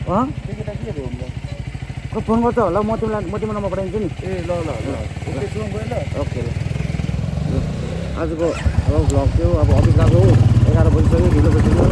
को फोन गर्छ होला म तिम्रो नम्बर पठाइदिन्छु नि ए ल ल ल ओके ल आजको भ्लग थियो अब अफिस गएको 11 बजिसक्यो ढिलो भइसक्यो ल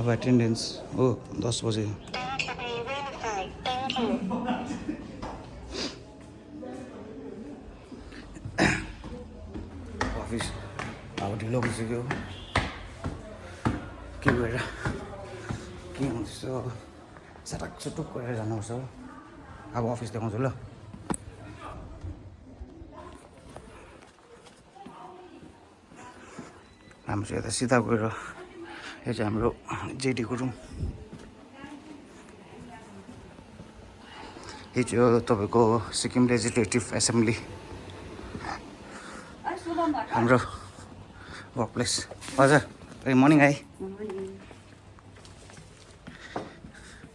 अब एटेन्डेन्स हो 10 बजे अफिस अब ढिलो भइसक्यो के भएर के हुँदैछ सटक सटुक गरेर जानुपर्छ अब अफिस देखाउँछु ल हाम्रो चाहिँ यता सिधा गएर यो चाहिँ हाम्रो जेडीको रुम यो चाहिँ हो तपाईँको सिक्किम लेजिस्लेटिभ एसेम्ब्ली हाम्रो वर्क प्लेस हजुर ए मर्निङ है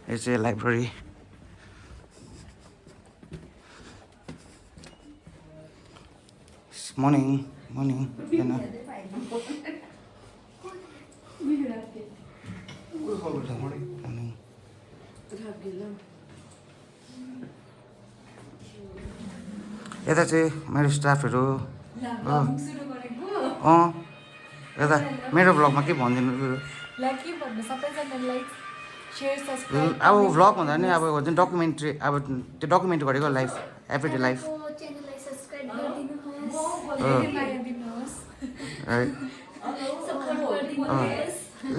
यो चाहिँ लाइब्रेरी मर्निङ मर्निङ होइन यता चाहिँ मेरो स्टाफहरू यता मेरो भ्लगमा के भनिदिनु अब भ्लग भन्दा नि अब हुन्छ डकुमेन्ट्री अब त्यो डकुमेन्ट गरेको लाइफ एभ्री डे लाइफ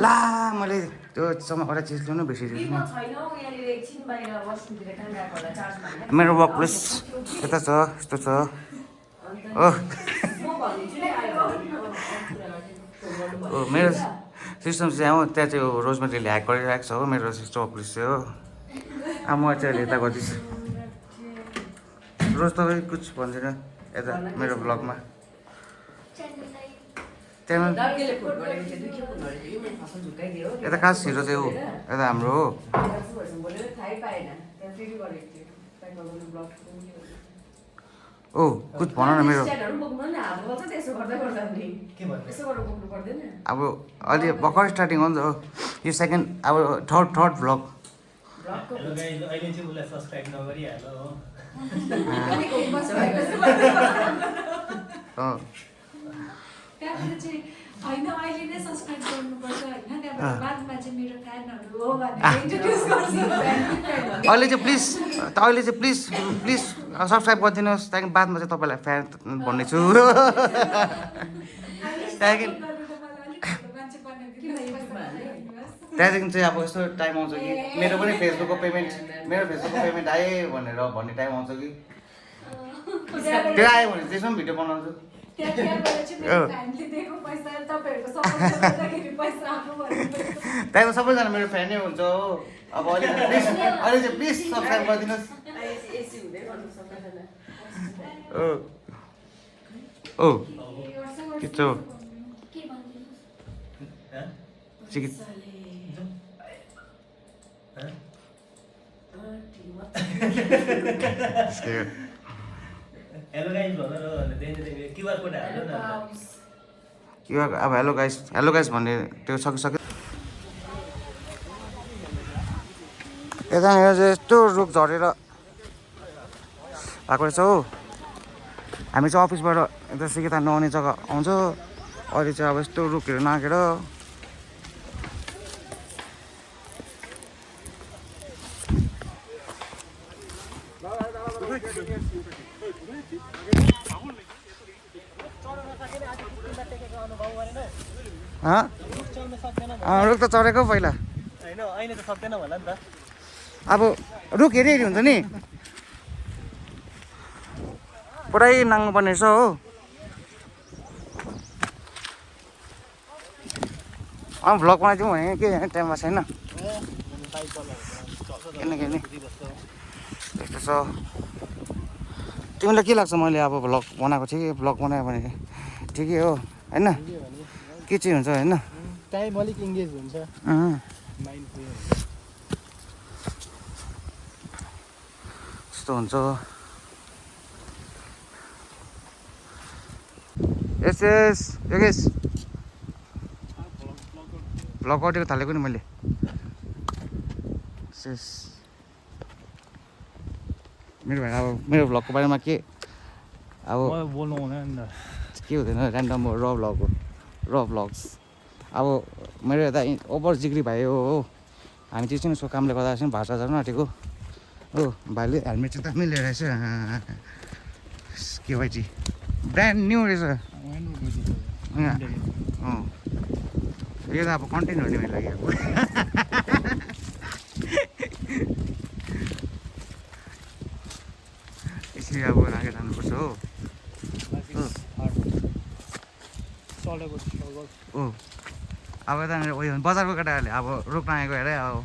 ला मैले त्यो एउटा चिज ल्याउनु बिर्सिदिएछु मेरो वर्क प्लेस यता छ यस्तो छ मेरो सिस्टम चाहिँ हो त्यहाँ चाहिँ रोजमेरीले ह्याक गरिरहेको छ हो मेरो सिस्टम वर्क प्लेस चाहिँ हो अब म चाहिँ अहिले यता गर्दैछु रोज तपाईँ कुछ भन्दैन यता मेरो ब्लगमा यता खास हिरो चाहिँ हो यता हाम्रो हो ओ कुछ भन न मेरो अब अलि भर्खर स्टार्टिङ हो नि त यो सेकेन्ड अब थर्ड भ्लग होइन अहिले नै सब्सक्राइब गर्नुपर्छ होइन त्यहाँबाट बादमा चाहिँ मेरो फ्यानहरू हो भनेर इन्ट्रोड्युस गर्छु अहिले चाहिँ प्लिज सब्सक्राइब गरिदिनुहोस् त्यहाँदेखि बादमा चाहिँ तपाईँलाई फ्यान भन्ने छु त्यहाँदेखि चाहिँ अब यस्तो टाइम आउँछ कि मेरो फेसबुकको पेमेन्ट आयो भनेर भन्ने टाइम आउँछ कि त्यो आयो भने त्यसमा पनि भिडियो बनाउँछु त्यहाँबाट चाहिँ मेरो फ्यानले दिएको पैसा तपाईँहरूको सपोर्ट गर्दाखेरि पैसा आएको भन्नु त्यहाँको सबैजना मेरो फ्यानै हुन्छ हो अब अहिले चाहिँ प्लिज सब्सक्राइब गरिदिनुहोस् ओ के छ के भनिदिनुहोस् चिकन हेलो गाइस भनेर क्युआर कोड हाल्नु न अब हेलो गाइस भन्ने त्यो सकिसक्यो यतानिर चाहिँ यस्तो रुख झरेर आएको रहेछ हो हामी चाहिँ अफिसबाट यता सिकिता नआउने जग्गा आउँछ अहिले चाहिँ अब यस्तो रुखहरू नागेर रुख त चढेको पहिला होइन अहिले त सक्दैन होला नि त अब रुख हेरी हेरी हुन्छ नि पुरै नाङ्नु पर्ने रहेछ हो भ्लग बनाइदिउँ भने के टाइममा छैन किनकि नि त्यस्तो छ तिमीलाई के लाग्छ मैले अब भ्लग बनाएको थिएँ भ्लग बनायो भने ठिकै हो होइन के चाहिँ हुन्छ होइन टाइम अलिक इङ्गेज हुन्छ माइन्ड फ्री हुन्छ यस्तो हुन्छ यस योगेश भ्लग गरेको थालेको नि मैले मेरो भाइ अब मेरो भ्लगको बारेमा के अब बोल्नु हुँदैन नि के हुँदैन ऱ्यान्डम र भ्लग हो र भ्लग्स अब मेरो यता ओभर जिग्री भाइ हो हामी चाहिँ चाहिँ उसको कामले गर्दा चाहिँ भाषा जानु आँटेको हो भाइले हेलमेट चाहिँ दामी लिएर रहेछ के भाइ ब्रान्ड न्यू रहेछ यो त अब कन्टेन्ट हो नि मेरो लागि अब यसरी अब राखेर जानुपर्छ हो अब यतानिर उयो बजारको केटाहरूले अब रुख मागेको हेरे अब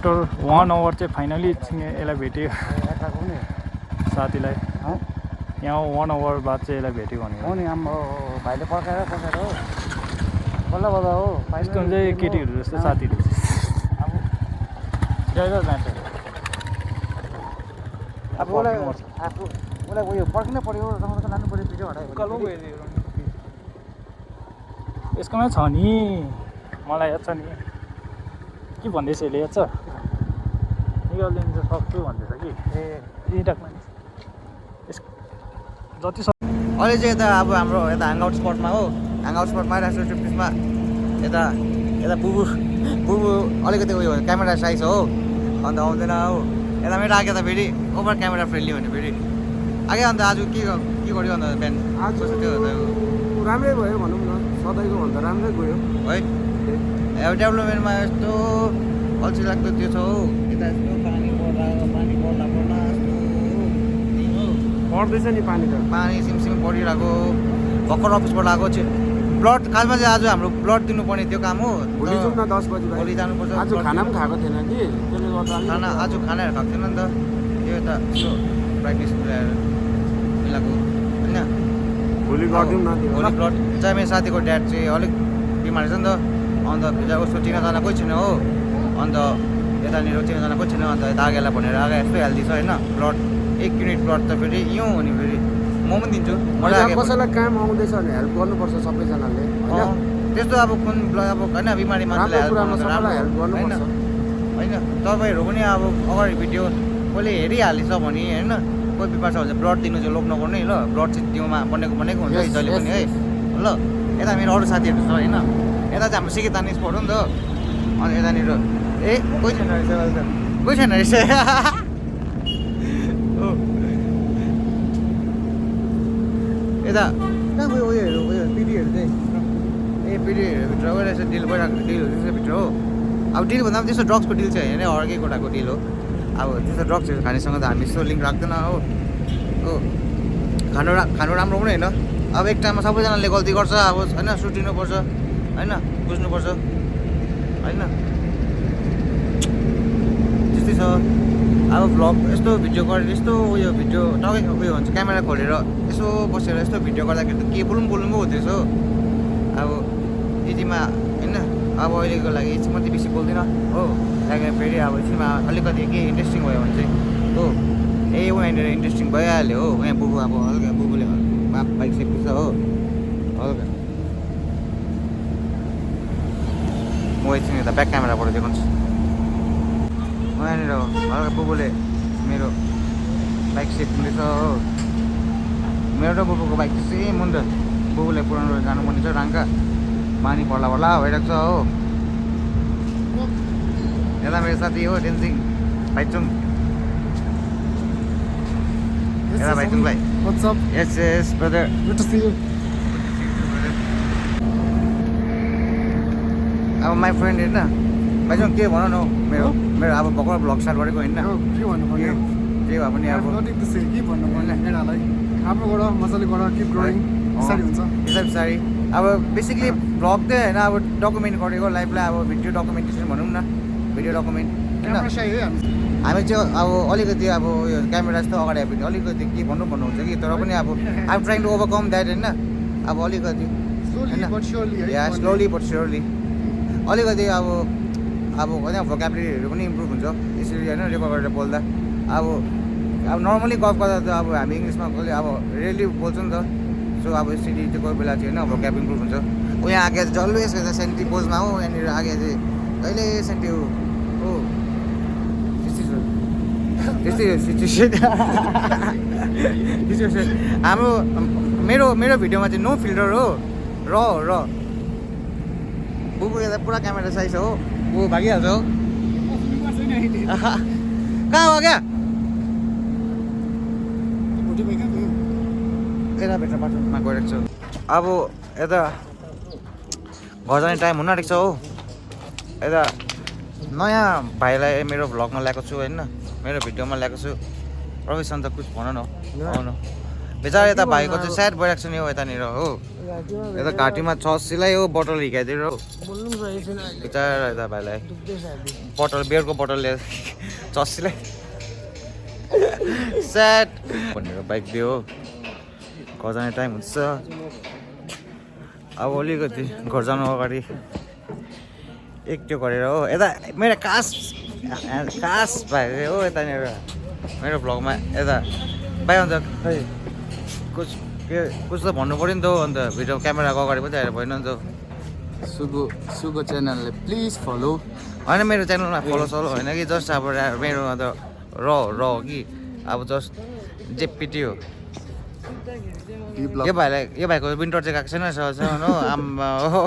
आफ्टर 1 आवर चाहिँ फाइनली यसलाई भेट्यो यताको नि साथीलाई यहाँ 1 आवर बाद चाहिँ यसलाई भेट्यो भनेको हो नि आम्मा भाइले पर्खाएर हो बल्ल बल्ल हो यस्तो हुन्छ केटीहरू जस्तो साथीहरू अब ड्राइभर जान्छ अब उसलाई उयो पर्खिनु पऱ्यो रमाउनु लानु पऱ्यो भिडियो हटायो यसकोमा छ नि मलाई याद छ नि के भन्दैछ यसले याद छ निकालिदिनु सक्छु भन्दैछ कि इन्टकमा यस जति अहिले चाहिँ यता अब हाम्रो यता ह्याङआउट स्पटमा हो ह्याङआउट स्पटमा आइरहेको छु ट्रिप्समा यता यता बुबु अलिकति उयो क्यामेरा साइज हो अन्त आउँदैन हो यता मेरो आगे त फेरि ओभर क्यामेरा फ्रेन्डली भने फेरि आगे अन्त आज के गर्यो अन्त बिहान आज त्यो राम्रै भयो भनौँ न सधैँको भन्दा राम्रै गयो है अब डेभलपमेन्टमा यस्तो अल्छी लाग्दो त्यो छ हौ यता यस्तो पानी पर्दा यस्तो पर्दैछ नि पानी त पानी सिमसिम परिरहेको भर्खर अफिसबाट आएको चाहिँ ब्लड खासमा चाहिँ आज हाम्रो ब्लड दिनुपर्ने त्यो काम हो भोलि जाउँ न 10 बजी भोलि जानुपर्छ आज खाना पनि खाएको थिएन कि त्यसले गर्दा खाना आज खानाहरू खाएको थिएन नि त त्यो यता यसो प्र्याक्टिस मिलाएको होइन भोलि गरिदिउँ न त्यो भोलि ब्लड चाहिँ मेरो साथीको ड्याड चाहिँ अलिक बिमार छ नि त अन्त उसको चिनाजना कोही छैन हो अन्त यतानिर चिनाजना कोही छैन अन्त यता आगेलाई भनेर आगे यस्तो हेल्दी छ होइन ब्लड 1 युनिट ब्लड त फेरि यो हो नि फेरि म पनि दिन्छु कसैलाई काम आउँदैछ भने हेल्प गर्नुपर्छ सबैजनाले होइन त्यस्तो अब कुन अब होइन बिमारी मान्छेलाई हेल्प गर्नुपर्छ होइन तपाईँहरू पनि अब अगाडि भिडियो कसले हेरिहालेछ भने होइन कोही बिमार छ भने ब्लड दिनु चाहिँ लोभ नगर्नु है ल ब्लड चाहिँ दिउमा बनेको हुन्छ जहिले पनि है ल यता मेरो अरू साथीहरू छ होइन यता चाहिँ हाम्रो सिकेतानी स्पट हो नि त अनि यतानिर ए कोही छैन रहेछ अहिले त कोही छैन रहेछ यता कहाँ गयो उयो पिडीहरू चाहिँ ए पिडीहरूभित्र गइरहेछ डिल भइरहेको डिलहरू त्यसको भित्र हो अब डिल भन्दा पनि त्यस्तो ड्रग्सको डिल चाहिँ होइन अर्कै कोटाको डिल हो अब त्यस्तो ड्रग्सहरू खानेसँग त हामी यस्तो लिङ्क राख्दैन हो खानु राम्रो पनि होइन अब एक टाइममा सबैजनाले गल्ती गर्छ अब होइन सुटिनुपर्छ होइन बुझ्नुपर्छ होइन त्यस्तै छ अब भ्लग यस्तो भिडियो गरेर यस्तो उयो भिडियो टकै उयो हुन्छ क्यामेरा खोलेर यसो बसेर यस्तो भिडियो गर्दाखेरि त के बोल्नु पो हुँदैछ हो अब यतिमा होइन अब अहिलेको लागि यति मात्रै बेसी बोल्दिनँ हो त्यहाँदेखि फेरि अब यसमा अलिकति के इन्ट्रेस्टिङ भयो भने चाहिँ हो यहाँनिर इन्ट्रेस्टिङ भइहाल्यो हो यहाँ बुबु अब हल्का बुबुले बाइक सेफ्टी छ हो हल्का म एकछिन यता ब्याक क्यामेराबाट देखाउँछु यहाँनिर हल्का बुबुले मेरो बाइक सेफ हुँदैछ हो मेरो र बुबुको बाइक चाहिँ सेम हुन्छ बुबुले पुरानो जानुपर्ने छ राङ्का पानी पर्ला भइरहेको छ हो यता मेरो साथी हो डेन्सिङ भाइचुङ यता भाइचुङ भाइ yes yes brother good to see you अब माई फ्रेन्ड होइन भाइचुङ के भन न मेरो अब भर्खर भ्लग स्टार्ट गरेको होइन के भन्नु पर्यो त्यही भए पनि अब नटिङ टु से के भन्नु पर्ने केटालाई राम्रो गर मजाले गर किप ग्रोइङ बिस्तारै हुन्छ बिस्तारै अब बेसिकली भ्लग चाहिँ होइन अब डकुमेन्ट गरेको लाइफलाई अब भिडियो डकुमेन्टेसन भनौँ न भिडियो डकुमेन्ट होइन हामी चाहिँ अब अलिकति अब उयो क्यामेरा जस्तो अगाडि आयो अलिकति के भन्नुहुन्छ कि तर पनि अब I am trying to overcome that होइन अब अलिकति या स्लोली बट स्योरली अलिकति अब होइन भोकाबुलरीहरू पनि इम्प्रुभ हुन्छ यसरी होइन रेकर्ड गरेर बोल्दा अब नर्मली गफ गर्दा त अब हामी इङ्ग्लिसमा कहिले अब रियली बोल्छौँ नि त सो अब यसरी चाहिँ कोही बेला चाहिँ होइन भोकाब इम्प्रुभ हुन्छ ऊ यहाँ आगे चाहिँ जल्लो यसको सेन्टी पोजमा हो यहाँनिर आगे चाहिँ कहिले सेन्टी हो त्यस्तै सिचुएसन हाम्रो मेरो भिडियोमा चाहिँ नो फिल्टर हो र बुबु यता पुरा क्यामेरा साइज हो ऊ भागिहाल्छ हो कहाँ हो क्या यता भित्र बाटोमा गइरहेको छु अब यता घर जाने टाइम हुन आँटेको छ हो यता नयाँ भाइलाई मेरो भ्लगमा ल्याएको छु होइन मेरो भिडियोमा ल्याएको छु प्रवेश अन्त कुछ भन न आउनु बेचारा यता भाइको चाहिँ स्याड भइरहेको छ नि हो यतानिर हो यता घाँटीमा 6 सिलाइ हो बोतल हिर्काइदिएर हो बोल्नु पनि सकेको छैन अहिले बेचारा यता भाइलाई दुख्दैछ अहिले बोतल बियरको बोतल लिएर 6 सिलाइ स्याड भनेर बाइक दियो हो घर जाने टाइम हुन्छ अब अलिकति घर जानु अगाडि एक त्यो गरेर हो यता मेरो कास भाइ हो यतानिर मेरो भ्लगमा यता भाइ अन्त खै कुछ त भन्नु पऱ्यो नि त हो अन्त भिडियो क्यामेराको अगाडि पनि आएर भएन नि त सुगो च्यानलले प्लिज फलो होइन मेरो च्यानलमा फलो सलो होइन कि जस्ट अब मेरो अन्त र हो कि अब जस्ट जेपिटी हो यो भाइको विन्टर चाहिँ गएको छैन हो आम्मा हो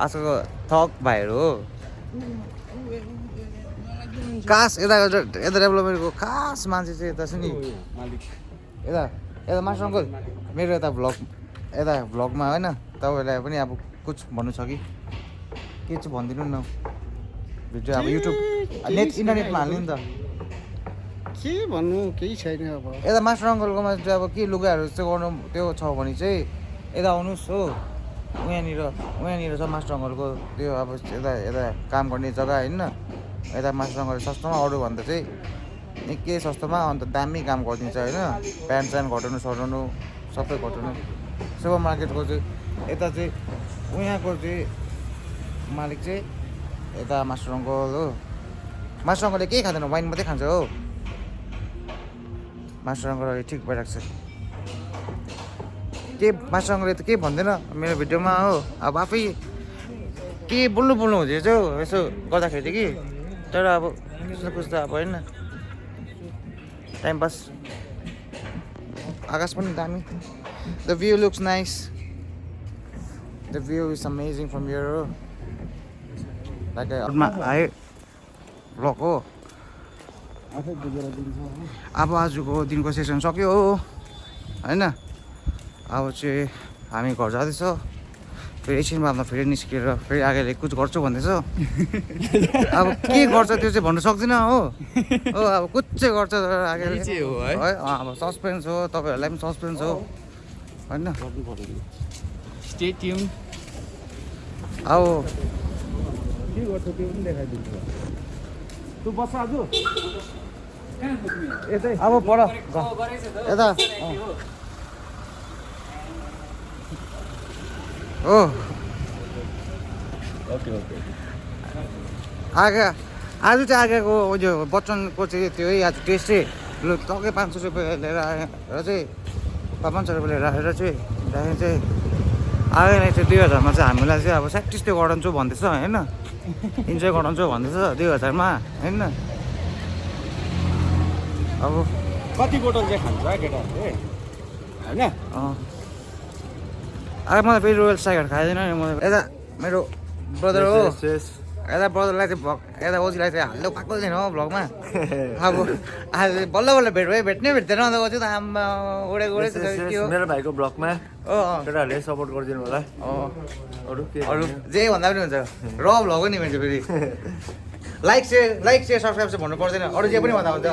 आजको थक भाइहरू हो खास यता डेभलपमेन्टको खास मान्छे चाहिँ यता छ नि यता मास्टर अङ्कल मेरो यता भ्लगमा होइन तपाईँहरूलाई पनि अब कुछ भन्नु छ कि के चाहिँ भनिदिनु न भिडियो अब युट्युब इन्टरनेटमा हाल्नु नि त के भन्नु केही छैन अब यता मास्टर अङ्कलकोमा चाहिँ अब के लुगाहरू चाहिँ गर्नु त्यो छ भने चाहिँ यता आउनुहोस् हो उहाँनिर छ मास्टर अङ्कलको त्यो अब यता काम गर्ने जग्गा होइन यता मास्टर अङ्कल सस्तोमा अरू भन्दा चाहिँ निकै सस्तोमा अन्त दामी काम गरिदिन्छ होइन प्यान्ट स्यान्ट घटाउनु सराउनु सबै घटाउनु सुपर मार्केटको चाहिँ यता चाहिँ उहाँको चाहिँ मालिक चाहिँ यता मास्टर अङ्कल हो मास्टर अङ्कलले केही खाँदैन वाइन मात्रै खान्छ हो मास्टर अङ्कल अहिले ठिक भइरहेको छ के मास्टर अङ्कलले त केही भन्दैन मेरो भिडियोमा हो अब आफै के बोल्नु हुँदैछ हौ यसो गर्दाखेरि कि तर अब कुछ त अब होइन टाइम पास आकाश पनि दामी the view looks nice the view is amazing from here हो लाइक आयो ब्लग हो अब आजको दिनको सेसन सक्यो हो होइन अब चाहिँ हामी घर जाँदैछ फेरि एकछिन बादमा फेरि निस्केर फेरि आगेले कुछ गर्छु भन्दैछ अब के गर्छ त्यो चाहिँ भन्नु सक्दिनँ हो अब कुछ चाहिँ गर्छ आगेले है अब सस्पेन्स हो तपाईँहरूलाई पनि सस्पेन्स हो होइन स्टे ट्युन अब के गर्छ त्यो पनि देखाइदिन्छु तँ बस्छ आज यतै अब पर यता हो ओके आगे आज चाहिँ आगेको यो बच्चनको चाहिँ त्यो है आज टेस्टै लु टक्कै 500 रुपियाँ लिएर आएर चाहिँ 500 रुपियाँ लिएर आएर चाहिँ त्यहाँदेखि चाहिँ आगेलाई चाहिँ 2000मा चाहिँ हामीलाई चाहिँ अब स्याटिस त्यो गराउँछु भन्दैछ होइन इन्जोय गराउँछु भन्दैछ 2000मा होइन अब कति बोतल चाहिँ खान्छ केटाहरूले होइन अब मलाई फेरि रोयल साइगर खाइदिएन नि म यता मेरो ब्रदर हो यता ब्रदरलाई चाहिँ यता ओजीलाई चाहिँ हाल्नु पाएको छैन हो भ्लगमा अब आज बल्ल बल्ल भेट्नै भेट्दैन अन्त ओजी त आम्मा उडेको के हो मेरो भाइको ब्लगमा केटाहरूले सपोर्ट गरिदिनु होला अरू जे भन्दा पनि हुन्छ र भ्लग हो नि मेरो फेरि लाइक सेयर सब्सक्राइब चाहिँ भन्नु पर्दैन अरू जे पनि भन्दा हुन्छ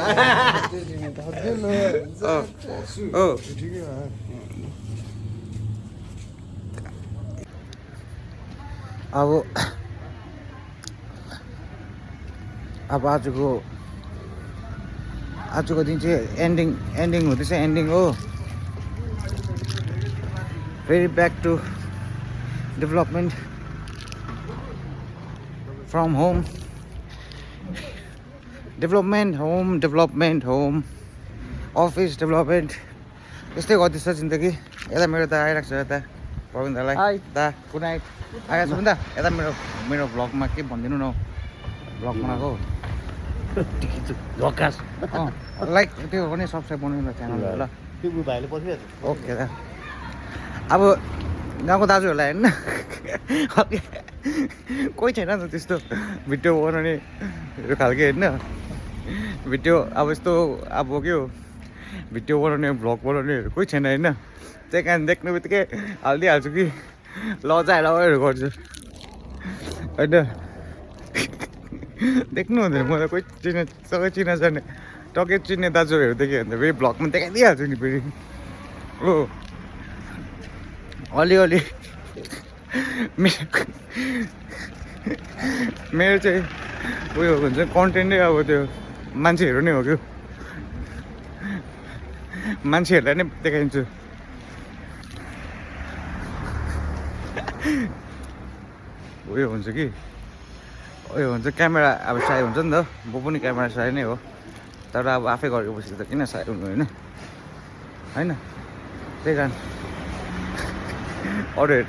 अब आजको दिन चाहिँ एन्डिङ हुँदैछ एन्डिङ हो फेरि back to development from home development home office development यस्तै गर्दैछ जिन्दगी यता मेरो त आइरहेको छ यता प्रवीण दालाई दा गुड नाइट आइरहेको छु नि त यता मेरो भ्लगमा के भनिदिनु न भ्लग बनाएको लाइक त्यो पनि सब्सक्राइब बनाउनु ल च्यानल ल त्यो भाइले पठाइहाल्छ ओके दा अब गाउँको दाजुहरूलाई होइन कोही छैन नि त त्यस्तो भिडियो बनाउने खालके होइन भिडियो अब यस्तो अब के हो भिडियो बनाउने भ्लग बनाउनेहरू कोही छैन होइन त्यही कारण देख्ने बित्तिकै हालिदिइहाल्छु कि लजाएर गर्छु होइन देख्नु हुँदैन म त कोही सबै चिनाजाने टक्कै चिन्ने दाजुहरू देख्यो भने त फेरि भ्लगमा देखाइदिइहाल्छु नि फेरि हो अलिअलि मेरो चाहिँ उयो हुन्छ कन्टेन्टै अब त्यो मान्छेहरू नै हो क्या मान्छेहरूलाई नै देखाइदिन्छु उयो हुन्छ कि उयो हुन्छ क्यामेरा अब साई हुन्छ नि त म पनि क्यामेरा साई नै हो तर अब आफै गरेपछि त किन साई हुनु होइन होइन त्यही कारण अरूहरू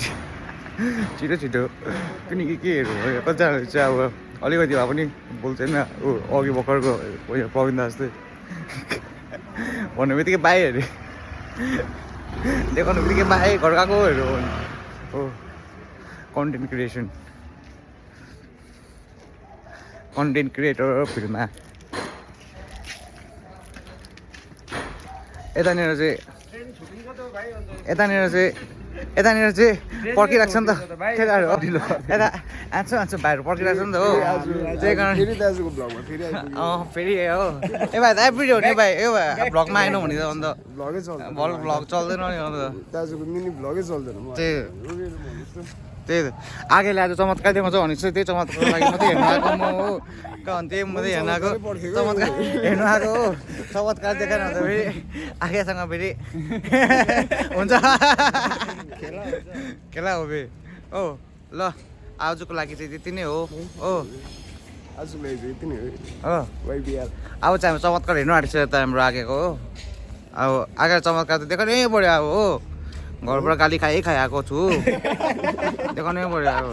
छिटो छिटो किनकि केहरू भयो कतिजनाले चाहिँ अब अलिकति भए पनि बोल्दैन ऊ अघि भर्खरको उयो प्रवीण दास जस्तै भन्ने बित्तिकै बाई अरे देखाउनु बित्तिकै बाई घर गएकोहरू हो कन्टेन्ट क्रिएसन कन्टेन्ट क्रिएटर फिल्ममा यतानिर चाहिँ पर्खिरहेको छ नि त केटाहरू यता आँच्छु भाइहरू पर्खिरहेको छ नि त हो त्यही कारण फेरि हो ए भाइ एभ्री डे हो नि भाइ ए भाइ भ्लगमा आएन भने त अन्त भ्लग चल्दैन नि अन्त दाजुको मिनी भ्लगै चल्दैन त्यही त आगेले आज चमत्कार देखाउँछ भने चाहिँ त्यही चमत्कारको लागि मात्रै हेर्नु आएको म हो कहाँ त्यही मात्रै हेर्नु आएको चमत्कार हेर्नु आएको हो चमत्कार देखाएन भने त फेरि आगेसँग फेरि हुन्छ खेला हो बे ओ ल आजको लागि चाहिँ त्यति नै हो आजको लागि चाहिँ यति नै हो अब चाहिँ हामी चमत्कार हेर्नु आँटेको छ यता हाम्रो आगेको हो अब आगे चमत्कार त देखाउनै पऱ्यो अब हो घरबाट गाली खाइ आएको छु देखाउनै पऱ्यो अब